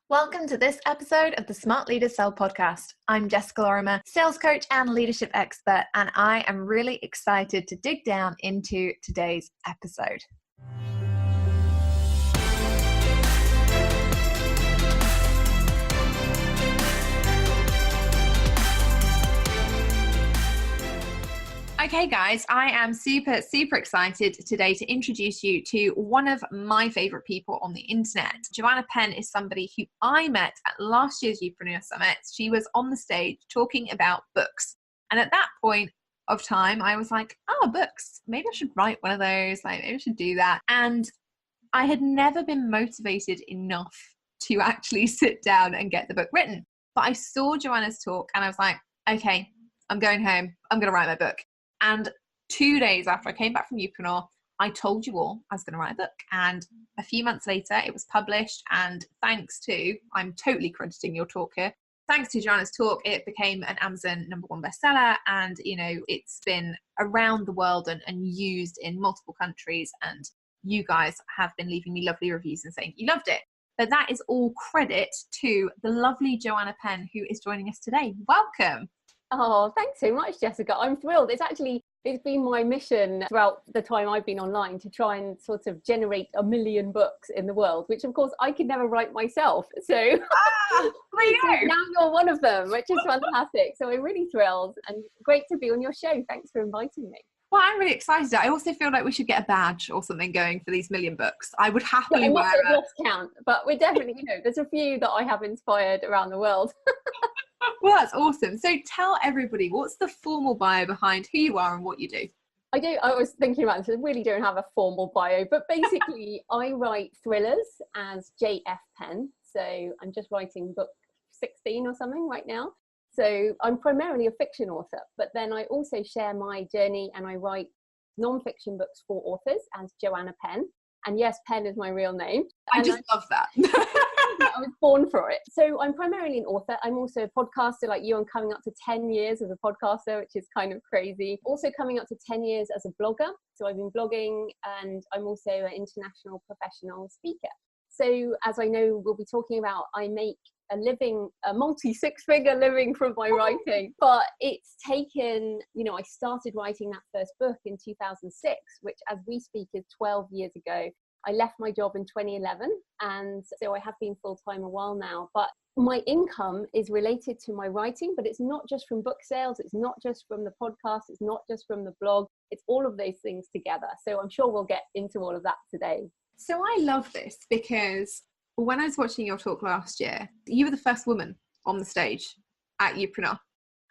Welcome to this episode of the Smart Leaders Sell podcast. I'm Jessica Lorimer, sales coach and leadership expert, and I am really excited to dig down into today's episode. Okay guys, I am super excited today to introduce you to one of my favorite people on the internet. Joanna Penn is somebody who I met at last year's Youthpreneur Summit. She was on the stage talking about books. And at that point of time, I was like, oh, books, maybe I should write one of those. Like, maybe I should do that. And I had never been motivated enough to actually sit down and get the book written. But I saw Joanna's talk and I was like, okay, I'm going home. I'm going to write my book. And 2 days after I came back from Youthpreneur, I told you all I was going to write a book. And a few months later, it was published. And thanks to, I'm totally crediting your talk here, thanks to Joanna's talk, it became an Amazon #1 bestseller. And, you know, it's been around the world and used in multiple countries. And you guys have been leaving me lovely reviews and saying you loved it. But that is all credit to the lovely Joanna Penn, who is joining us today. Welcome. Oh, thanks so much, Jessica. I'm thrilled. It's been my mission throughout the time I've been online to try and sort of generate 1 million books in the world, which of course I could never write myself. So now you're one of them, which is fantastic. So I'm really thrilled and great to be on your show. Thanks for inviting me. Well, I'm really excited. I also feel like we should get a badge or something going for these 1 million books. I would happily wear it. Lost count, but we're definitely, there's a few that I have inspired around the world. Well, that's awesome. So tell everybody, what's the formal bio behind who you are and what you do? I was thinking about this. I really don't have a formal bio, but basically I write thrillers as JF Penn. So I'm just writing book 16 or something right now. So I'm primarily a fiction author, but then I also share my journey and I write non-fiction books for authors as Joanna Penn. And yes, Penn is my real name. I just love that. I was born for it. So I'm primarily an author. I'm also a podcaster like you. I'm coming up to 10 years as a podcaster, which is kind of crazy. Also coming up to 10 years as a blogger. So I've been blogging and I'm also an international professional speaker. So as I know we'll be talking about, I make a living, a multi-six-figure living from my writing. But it's taken, I started writing that first book in 2006, which as we speak is 12 years ago. I left my job in 2011, and so I have been full-time a while now. But my income is related to my writing, but it's not just from book sales, it's not just from the podcast, it's not just from the blog, it's all of those things together. So I'm sure we'll get into all of that today. So I love this because when I was watching your talk last year, you were the first woman on the stage at Youthpreneur.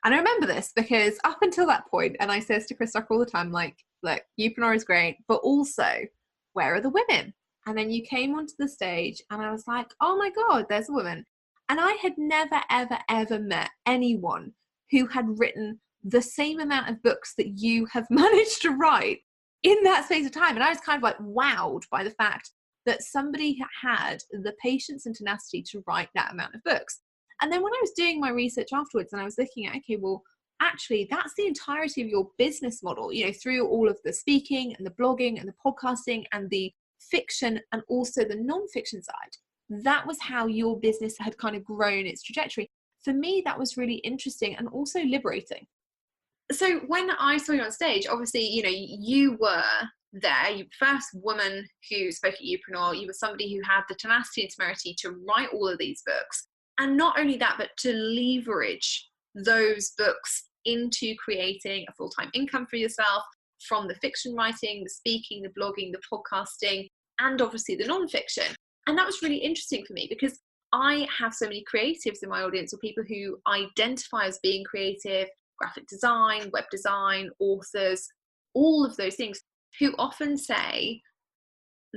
And I remember this because up until that point, and I says to Chris Ducker all the time, like, look, Youthpreneur is great, but also, where are the women? And then you came onto the stage and I was like, oh my God, there's a woman. And I had never, ever met anyone who had written the same amount of books that you have managed to write in that space of time. And I was kind of like wowed by the fact that somebody had the patience and tenacity to write that amount of books. And then when I was doing my research afterwards and I was looking at, okay, well, actually, that's the entirety of your business model, through all of the speaking and the blogging and the podcasting and the fiction and also the non-fiction side. That was how your business had kind of grown its trajectory. For me, that was really interesting and also liberating. So when I saw you on stage, obviously, you were there, you were the first woman who spoke at Youthpreneur. You were somebody who had the tenacity and temerity to write all of these books. And not only that, but to leverage those books into creating a full-time income for yourself from the fiction writing, the speaking, the blogging, the podcasting, and obviously the non-fiction. And that was really interesting for me because I have so many creatives in my audience, or people who identify as being creative, graphic design, web design, authors, all of those things, who often say,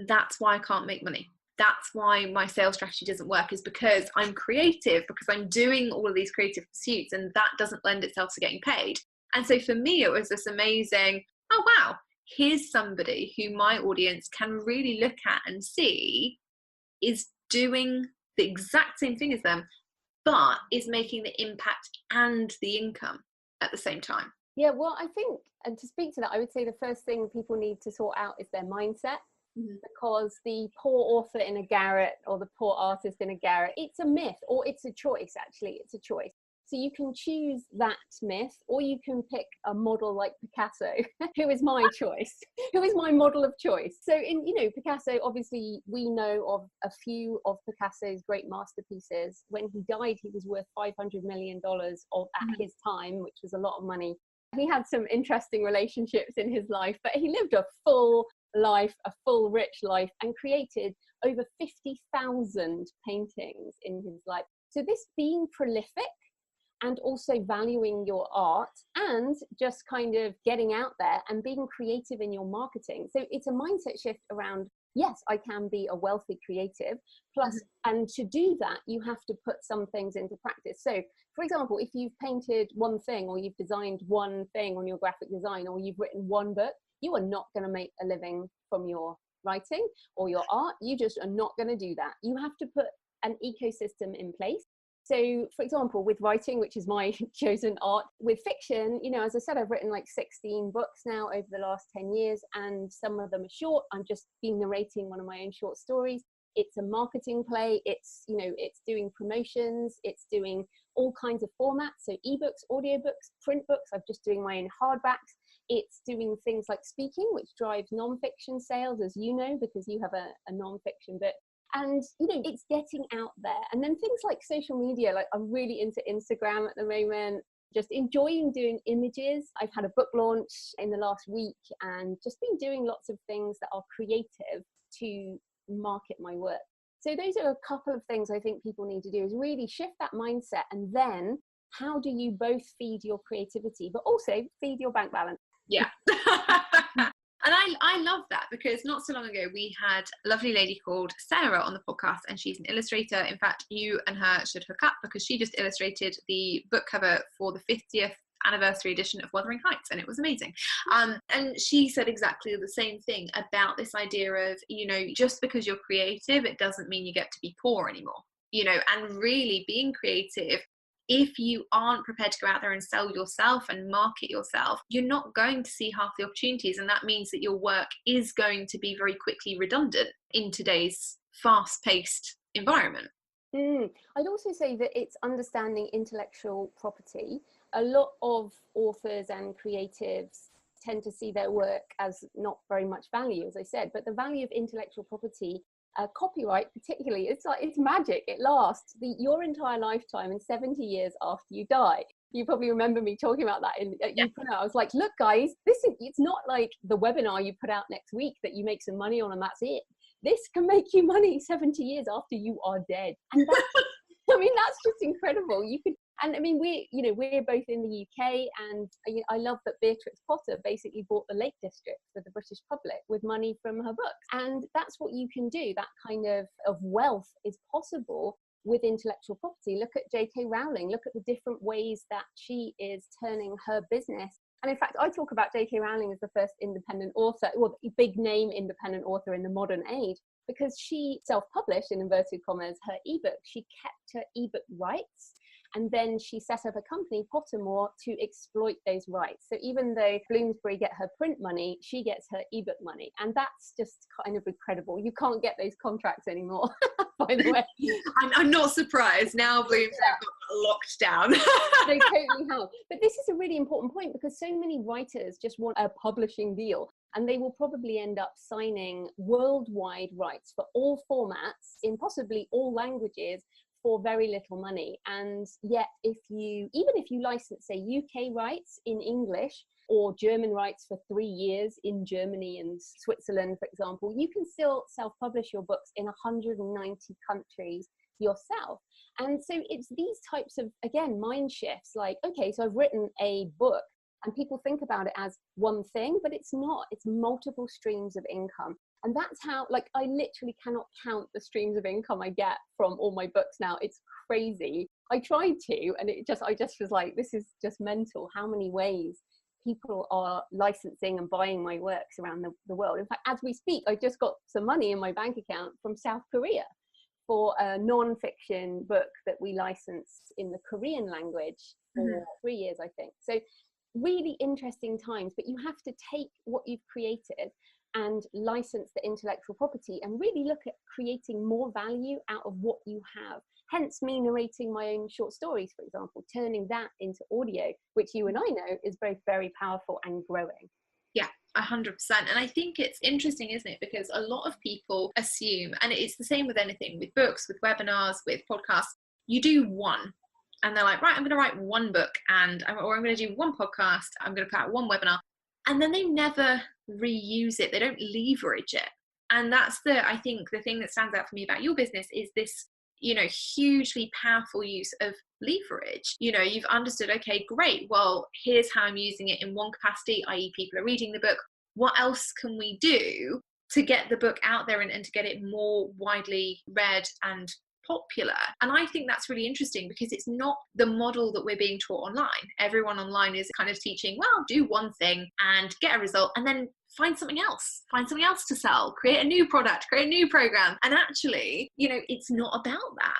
that's why I can't make money. That's why my sales strategy doesn't work, is because I'm creative, because I'm doing all of these creative pursuits, and that doesn't lend itself to getting paid. And so for me, it was this amazing, oh wow, here's somebody who my audience can really look at and see is doing the exact same thing as them, but is making the impact and the income at the same time. Yeah, well, I think, and to speak to that, I would say the first thing people need to sort out is their mindset. because the poor author in a garret or the poor artist in a garret, it's a myth, or it's a choice. Actually, it's a choice. So you can choose that myth, or you can pick a model like Picasso, who is my choice, who is my model of choice. So in, you know, Picasso, obviously we know of a few of Picasso's great masterpieces. When he died, he was worth $500 million at his time, which was a lot of money. He had some interesting relationships in his life, but he lived a full life, a full rich life, and created over 50,000 paintings in his life. So this being prolific and also valuing your art and just kind of getting out there and being creative in your marketing. So it's a mindset shift around, yes, I can be a wealthy creative, plus, and to do that, you have to put some things into practice. So for example, if you've painted one thing, or you've designed one thing on your graphic design, or you've written one book, you are not going to make a living from your writing or your art. You just are not going to do that. You have to put an ecosystem in place. So for example, with writing, which is my chosen art, with fiction, you know, as I said, I've written like 16 books now over the last 10 years, and some of them are short. I'm just been narrating one of my own short stories. It's a marketing play. It's, you know, it's doing promotions. It's doing all kinds of formats. So ebooks, audiobooks, print books. I'm just doing my own hardbacks. It's doing things like speaking, which drives non-fiction sales, as you know, because you have a non-fiction book. And, you know, it's getting out there. And then things like social media, like I'm really into Instagram at the moment, just enjoying doing images. I've had a book launch in the last week and just been doing lots of things that are creative to market my work. So those are a couple of things I think people need to do, is really shift that mindset. And then how do you both feed your creativity, but also feed your bank balance? Yeah. And I love that, because not so long ago we had a lovely lady called Sarah on the podcast, and she's an illustrator. In fact, you and her should hook up, because she just illustrated the book cover for the 50th anniversary edition of Wuthering Heights, and it was amazing. And she said exactly the same thing about this idea of, you know, just because you're creative, it doesn't mean you get to be poor anymore, you know, and really being creative, if you aren't prepared to go out there and sell yourself and market yourself, you're not going to see half the opportunities. And that means that your work is going to be very quickly redundant in today's fast-paced environment. I'd also say that it's understanding intellectual property. A lot of authors and creatives tend to see their work as not very much value, as I said, but the value of intellectual property, copyright particularly, it's like, it's magic. It lasts your entire lifetime and 70 years after you die. You probably remember me talking about that I was like, look guys, it's not like the webinar you put out next week that you make some money on and that's it. This can make you money 70 years after you are dead. And that's, I mean, that's just incredible. You could, and I mean, we're both in the UK, and I love that Beatrix Potter basically bought the Lake District for the British public with money from her books. And that's what you can do. That kind of wealth is possible with intellectual property. Look at J.K. Rowling. Look at the different ways that she is turning her business. And in fact, I talk about J.K. Rowling as the first independent author, well, big name independent author in the modern age, because she self-published, in inverted commas, her ebook. She kept her ebook rights, and then she set up a company, Pottermore, to exploit those rights. So even though Bloomsbury get her print money, she gets her ebook money. And that's just kind of incredible. You can't get those contracts anymore, by the way. I'm not surprised. Now Bloomsbury have got locked down. They totally have. But this is a really important point, because so many writers just want a publishing deal, and they will probably end up signing worldwide rights for all formats in possibly all languages for very little money. And yet, even if you license, say, UK rights in English, or German rights for 3 years in Germany and Switzerland, for example, you can still self-publish your books in 190 countries yourself. And so it's these types of, again, mind shifts, like, okay, so I've written a book, and people think about it as one thing, but it's not. It's multiple streams of income. And that's how, like, I literally cannot count the streams of income I get from all my books now. It's crazy. I tried to, and I just was like, this is just mental, how many ways people are licensing and buying my works around the world. In fact, as we speak, I just got some money in my bank account from South Korea for a non-fiction book that we licensed in the Korean language for 3 years, I think. So really interesting times, but you have to take what you've created and license the intellectual property and really look at creating more value out of what you have. Hence me narrating my own short stories, for example, turning that into audio, which you and I know is both very powerful and growing. Yeah, 100%. And I think it's interesting, isn't it? Because a lot of people assume, and it's the same with anything, with books, with webinars, with podcasts, you do one and they're like, right, I'm going to write one book or I'm going to do one podcast, I'm going to put out one webinar. And then they never reuse it. They don't leverage it. And that's I think the thing that stands out for me about your business is this, hugely powerful use of leverage. You've understood, okay, great. Well, here's how I'm using it in one capacity, i.e. people are reading the book. What else can we do to get the book out there and to get it more widely read and popular? And I think that's really interesting because it's not the model that we're being taught online. Everyone online is kind of teaching, well, do one thing and get a result and then find something else to sell, create a new product, create a new program. And actually, it's not about that.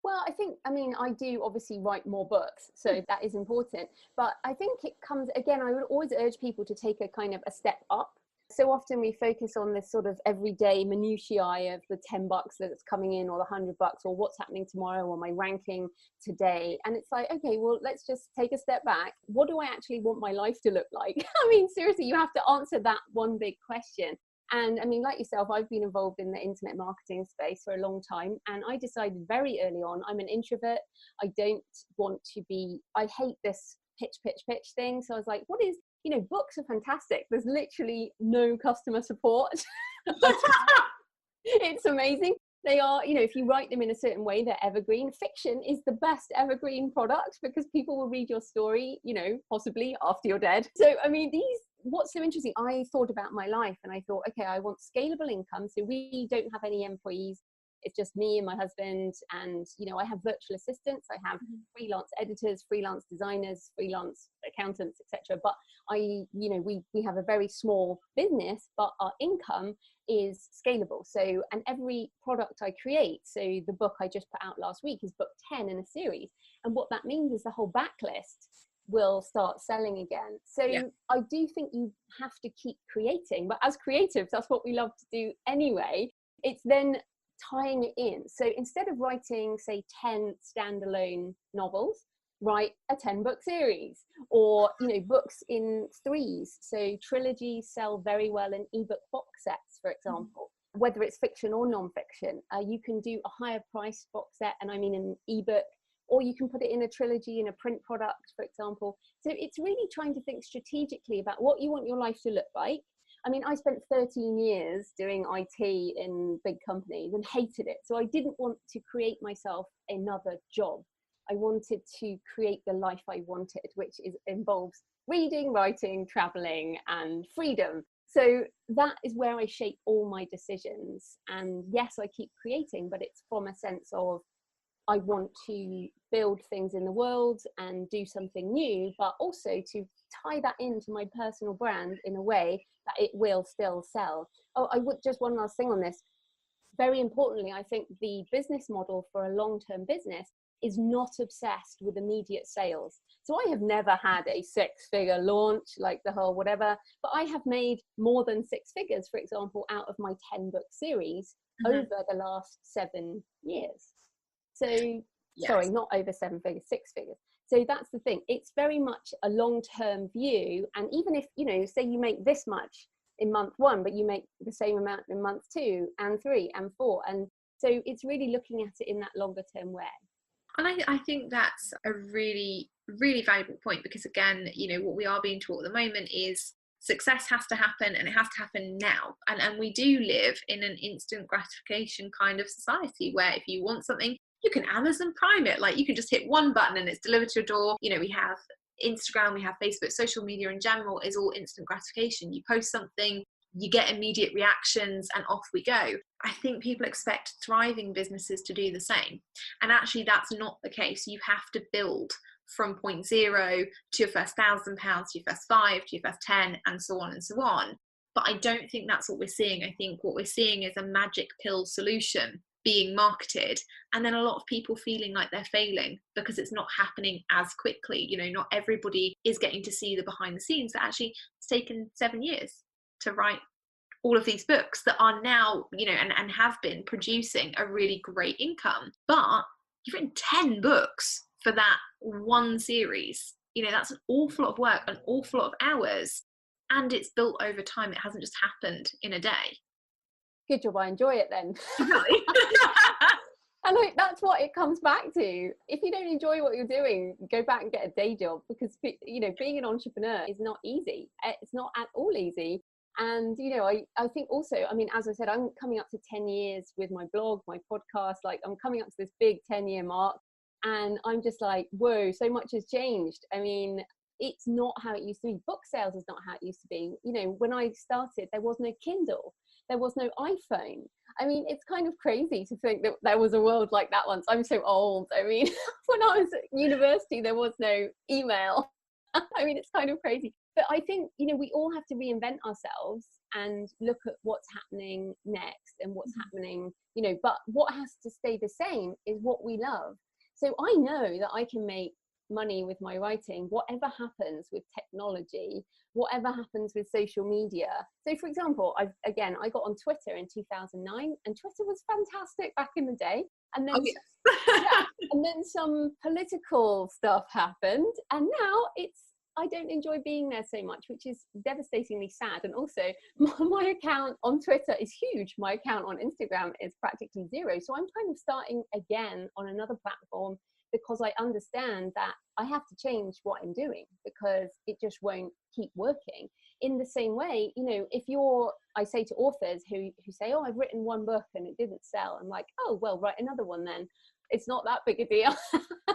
Well, I do obviously write more books, so that is important. But I think it comes, again, I would always urge people to take a kind of a step up. So often we focus on this sort of everyday minutiae of the $10 that's coming in or the $100 or what's happening tomorrow or my ranking today. And it's like, okay, well, let's just take a step back. What do I actually want my life to look like? I mean, seriously, you have to answer that one big question. And I mean, like yourself, I've been involved in the internet marketing space for a long time. And I decided very early on, I'm an introvert. I hate this pitch thing. So I was like, books are fantastic. There's literally no customer support. It's amazing. They are, if you write them in a certain way, they're evergreen. Fiction is the best evergreen product because people will read your story, possibly after you're dead. So, I mean, what's so interesting, I thought about my life and I thought, okay, I want scalable income. So we don't have any employees. It's just me and my husband. And, I have virtual assistants. I have freelance editors, freelance designers, freelance accountants, etc. But we have a very small business, but our income is scalable. So, and every product I create, so the book I just put out last week is book 10 in a series. And what that means is the whole backlist will start selling again. So yeah. I do think you have to keep creating, but as creatives, that's what we love to do anyway. It's then tying it in. So instead of writing, say, 10 standalone novels, write a 10-book series or, books in threes. So trilogies sell very well in ebook box sets, for example, whether it's fiction or non-fiction. You can do a higher price box set, and I mean an ebook, or you can put it in a trilogy in a print product, for example. So it's really trying to think strategically about what you want your life to look like. I mean, I spent 13 years doing IT in big companies and hated it. So I didn't want to create myself another job. I wanted to create the life I wanted, which involves reading, writing, traveling, and freedom. So that is where I shape all my decisions. And yes, I keep creating, but it's from a sense of I want to build things in the world and do something new, but also to tie that into my personal brand in a way that it will still sell. Oh, just one last thing on this. Very importantly, I think the business model for a long-term business is not obsessed with immediate sales. So I have never had a 6-figure launch, like the whole whatever, but I have made more than 6 figures, for example, out of my 10-book series over the last 7 years. So, yes. Sorry, not over 7 figures, 6 figures. So that's the thing. It's very much a long-term view. And even if, say you make this much in month 1, but you make the same amount in month 2 and 3 and 4. And so it's really looking at it in that longer term way. And I think that's a really, really valuable point because, again, what we are being taught at the moment is success has to happen and it has to happen now. And we do live in an instant gratification kind of society where if you want something, you can Amazon Prime it. Like you can just hit one button and it's delivered to your door. We have Instagram, we have Facebook, social media in general is all instant gratification. You post something, you get immediate reactions and off we go. I think people expect thriving businesses to do the same. And actually that's not the case. You have to build from point 0 to your first £1,000, to your first 5, to your first 10, and so on and so on. But I don't think that's what we're seeing. I think what we're seeing is a magic pill solution being marketed, and then a lot of people feeling like they're failing because it's not happening as quickly. Not everybody is getting to see the behind the scenes that actually it's taken 7 years to write all of these books that are now, you know, and have been producing a really great income. But you've written 10 books for that one series. You know, that's an awful lot of work, an awful lot of hours, and it's built over time. It hasn't just happened in a day. Good job, I enjoy it then. Exactly. And that's what it comes back to. If you don't enjoy what you're doing, go back and get a day job, because, you know, being an entrepreneur is not easy. It's not at all easy. And, you know, I think also, I mean, as I said, I'm coming up to 10 years with my blog, my podcast, like I'm coming up to this big 10-year mark, and I'm just like, whoa, so much has changed. I mean, it's not how it used to be. Book sales is not how it used to be. You know, when I started, there was no Kindle, there was no iPhone. I mean, it's kind of crazy to think that there was a world like that once. I'm so old. I mean, when I was at university, there was no email. I mean, it's kind of crazy. But I think, you know, we all have to reinvent ourselves and look at what's happening next and what's happening, you know, but what has to stay the same is what we love. So I know that I can make money with my writing, whatever happens with technology, whatever happens with social media. So for example, I got on Twitter in 2009, and Twitter was fantastic back in the day. And then, and then some political stuff happened, and now I don't enjoy being there so much, which is devastatingly sad. And also my account on Twitter is huge. My account on Instagram is practically zero. So I'm kind of starting again on another platform, because I understand that I have to change what I'm doing, because it just won't keep working. In the same way, you know, I say to authors who say, oh, I've written one book and it didn't sell. I'm like, oh, well, write another one then. It's not that big a deal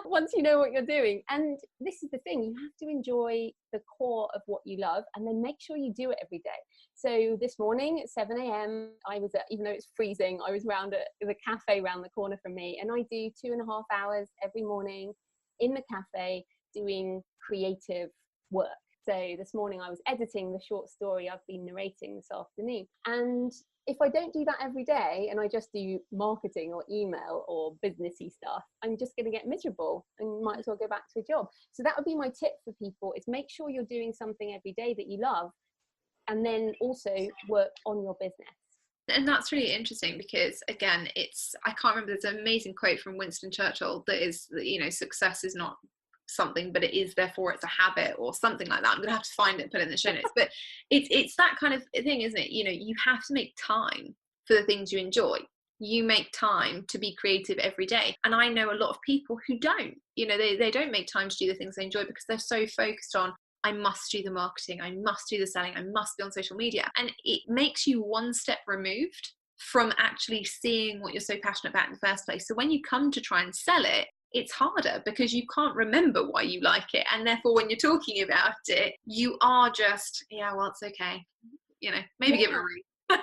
once you know what you're doing. And this is the thing, you have to enjoy the core of what you love, and then make sure you do it every day. So this morning at 7 a.m, even though it's freezing, I was round at the cafe around the corner from me, and I do 2.5 hours every morning in the cafe doing creative work. So this morning I was editing the short story I've been narrating this afternoon. And if I don't do that every day, and I just do marketing or email or businessy stuff, I'm just going to get miserable and might as well go back to a job. So that would be my tip for people, is make sure you're doing something every day that you love, and then also work on your business. And that's really interesting, because again, I can't remember, there's an amazing quote from Winston Churchill that is, you know, success is not something, but it is, therefore it's a habit, or something like that. I'm gonna have to find it and put it in the show notes. But it's that kind of thing, isn't it? You know, you have to make time for the things you enjoy. You make time to be creative every day. And I know a lot of people who don't, you know, they don't make time to do the things they enjoy, because they're so focused on, I must do the marketing, I must do the selling, I must be on social media. And it makes you one step removed from actually seeing what you're so passionate about in the first place. So when you come to try and sell it, it's harder, because you can't remember why you like it. And therefore, when you're talking about it, you are just, yeah, well, it's okay. You know, maybe give it a read.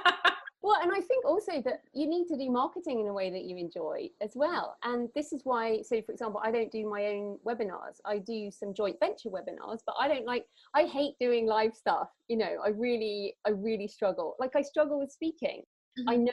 Well, and I think also that you need to do marketing in a way that you enjoy as well. And this is why, so for example, I don't do my own webinars. I do some joint venture webinars, but I hate doing live stuff. You know, I really struggle. Like, I struggle with speaking. I know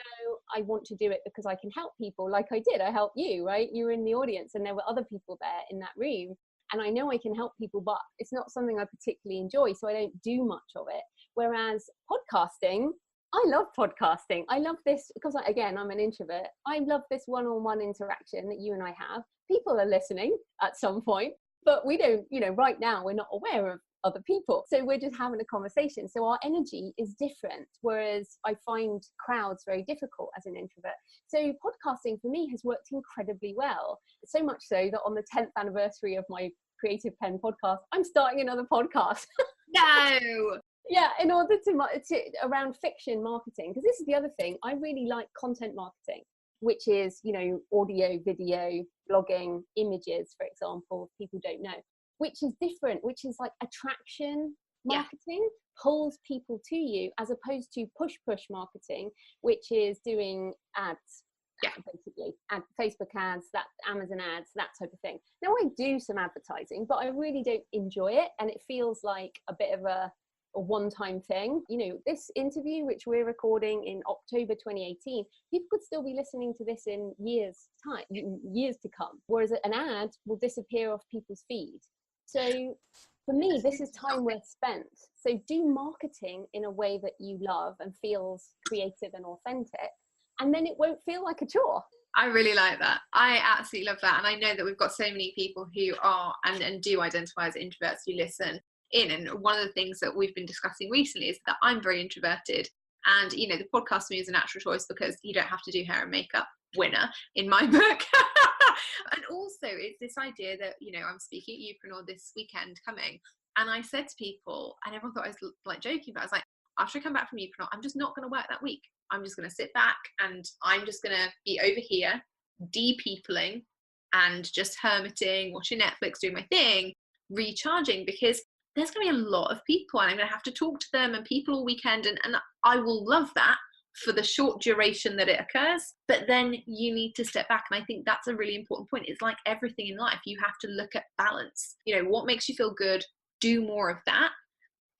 I want to do it because I can help people, like I did. I helped you, right? You were in the audience and there were other people there in that room. And I know I can help people, but it's not something I particularly enjoy, so I don't do much of it. Whereas podcasting, I love podcasting. I love this because, again, I'm an introvert. I love this one-on-one interaction that you and I have. People are listening at some point, but we don't, you know, right now we're not aware of other people. So we're just having a conversation. So our energy is different, whereas I find crowds very difficult as an introvert. So podcasting for me has worked incredibly well. So much so that on the 10th anniversary of my Creative Penn podcast, I'm starting another podcast. No! Yeah, in order to around fiction marketing, because this is the other thing. I really like content marketing, which is, you know, audio, video, blogging, images, for example, if people don't know, which is different, which is like attraction marketing, pulls people to you, as opposed to push marketing, which is doing ads. Basically, Facebook ads, that Amazon ads, that type of thing. Now, I do some advertising, but I really don't enjoy it, and it feels like a bit of a one-time thing. You know, this interview, which we're recording in October 2018, people could still be listening to this in years to come, whereas an ad will disappear off people's feed. So For me, this is time worth spent. So do marketing in a way that you love and feels creative and authentic, and then it won't feel like a chore. I really like that. I absolutely love that. And I know that we've got so many people who are and do identify as introverts who listen in. And one of the things that we've been discussing recently is that I'm very introverted. And, you know, the podcast for me is a natural choice because you don't have to do hair and makeup. Winner in my book. And also it's this idea that, you know, I'm speaking at Upreneur this weekend coming. And I said to people, and everyone thought I was like joking, but I was like, after I come back from Upreneur, I'm just not going to work that week. I'm just going to sit back and I'm just going to be over here de-peopling and just hermiting, watching Netflix, doing my thing, recharging, because there's going to be a lot of people and I'm going to have to talk to them and people all weekend. And I will love that for the short duration that it occurs. But then you need to step back. And I think that's a really important point. It's like everything in life. You have to look at balance. You know, what makes you feel good? Do more of that.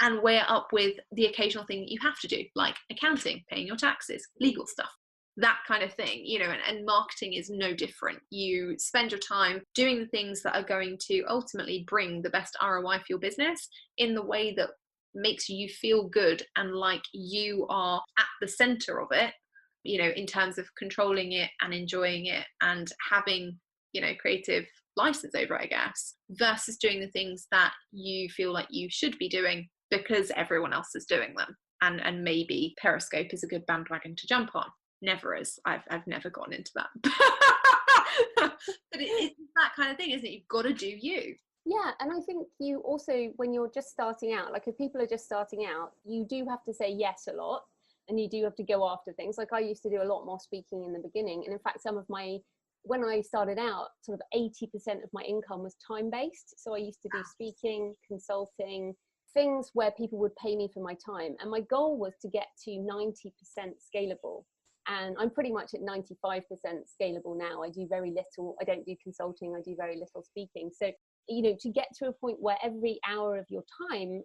And weigh it up with the occasional thing that you have to do, like accounting, paying your taxes, legal stuff, that kind of thing, you know, and marketing is no different. You spend your time doing the things that are going to ultimately bring the best ROI for your business in the way that makes you feel good and like you are at the center of it, you know, in terms of controlling it and enjoying it and having, you know, creative license over it, I guess, versus doing the things that you feel like you should be doing because everyone else is doing them. And maybe Periscope is a good bandwagon to jump on. Never is. I've never gotten into that. But it's that kind of thing, isn't it? You've got to do you. Yeah, and I think you also, when you're just starting out, like if people are just starting out, you do have to say yes a lot and you do have to go after things. Like I used to do a lot more speaking in the beginning. And in fact, when I started out, sort of 80% of my income was time-based. So I used to do speaking, consulting, things where people would pay me for my time. And my goal was to get to 90% scalable. And I'm pretty much at 95% scalable now. I do very little. I don't do consulting. I do very little speaking. So, you know, to get to a point where every hour of your time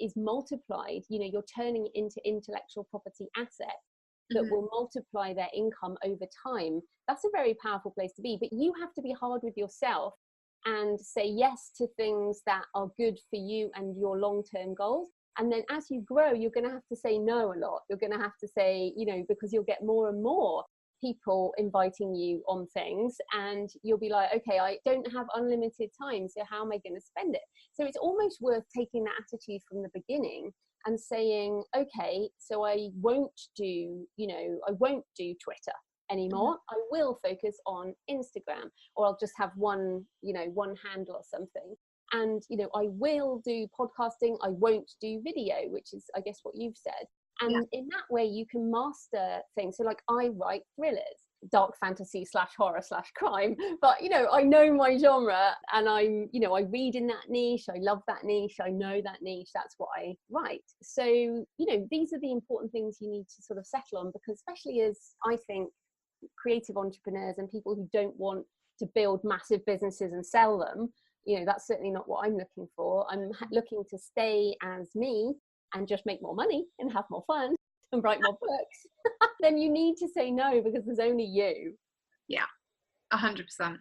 is multiplied, you know, you're turning it into intellectual property assets that will multiply their income over time. That's a very powerful place to be. But you have to be hard with yourself and say yes to things that are good for you and your long-term goals. And then as you grow, you're going to have to say no a lot. You're going to have to say, you know, because you'll get more and more people inviting you on things and you'll be like, okay, I don't have unlimited time. So how am I going to spend it? So it's almost worth taking that attitude from the beginning and saying, okay, so I won't do Twitter anymore. I will focus on Instagram, or I'll just have one handle or something. And, you know, I will do podcasting. I won't do video, which is, I guess, what you've said. And in that way, you can master things. So like I write thrillers, dark fantasy / horror / crime, but, you know, I know my genre and I read in that niche. I love that niche. I know that niche. That's what I write. So, you know, these are the important things you need to sort of settle on, because especially as I think creative entrepreneurs and people who don't want to build massive businesses and sell them, you know, that's certainly not what I'm looking for. I'm looking to stay as me and just make more money and have more fun and write more books. Then you need to say no, because there's only you. Yeah, 100%.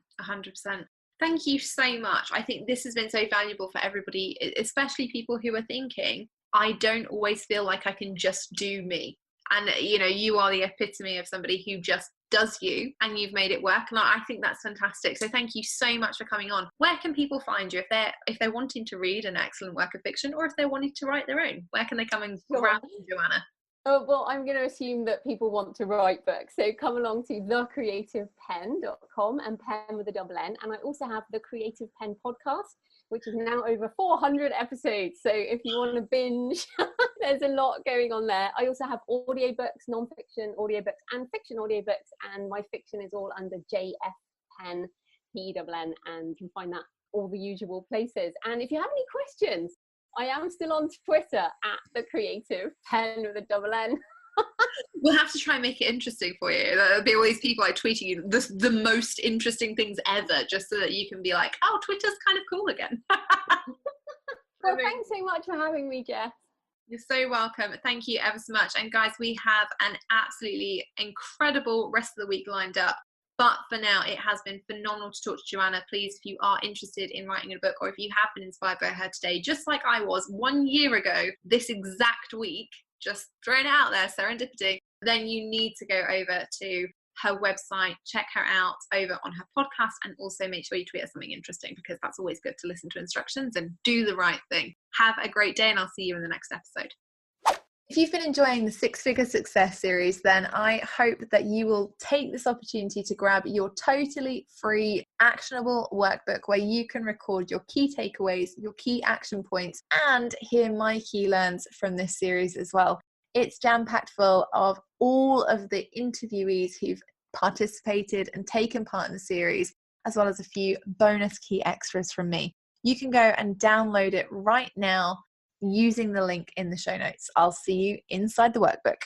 Thank you so much. I think this has been so valuable for everybody, especially people who are thinking, I don't always feel like I can just do me. And, you know, you are the epitome of somebody who just does you and you've made it work. And I think that's fantastic. So thank you so much for coming on. Where can people find you if they're wanting to read an excellent work of fiction, or if they're wanting to write their own? Where can they come and grab you, Joanna? Oh, well, I'm going to assume that people want to write books. So come along to thecreativepenn.com, and pen with a double N. And I also have the Creative Penn podcast, which is now over 400 episodes. So if you want to binge, there's a lot going on there. I also have audiobooks, non-fiction audiobooks and fiction audiobooks. And my fiction is all under JF Penn, PENN, and you can find that all the usual places. And if you have any questions, I am still on Twitter at the Creative Penn with a double N. We'll have to try and make it interesting for you. There'll be all these people like tweeting you the most interesting things ever, just so that you can be like, oh, Twitter's kind of cool again. Well, thanks so much for having me, Jess. You're so welcome. Thank you ever so much. And guys, we have an absolutely incredible rest of the week lined up. But for now, it has been phenomenal to talk to Joanna. Please, if you are interested in writing a book, or if you have been inspired by her today, just like I was 1 year ago, this exact week, just throwing it out there, serendipity, then you need to go over to her website, check her out over on her podcast, and also make sure you tweet her something interesting, because that's always good to listen to instructions and do the right thing. Have a great day, and I'll see you in the next episode. If you've been enjoying the 6-Figure Success series, then I hope that you will take this opportunity to grab your totally free, actionable workbook where you can record your key takeaways, your key action points, and hear my key learns from this series as well. It's jam-packed full of all of the interviewees who've participated and taken part in the series, as well as a few bonus key extras from me. You can go and download it right now using the link in the show notes. I'll see you inside the workbook.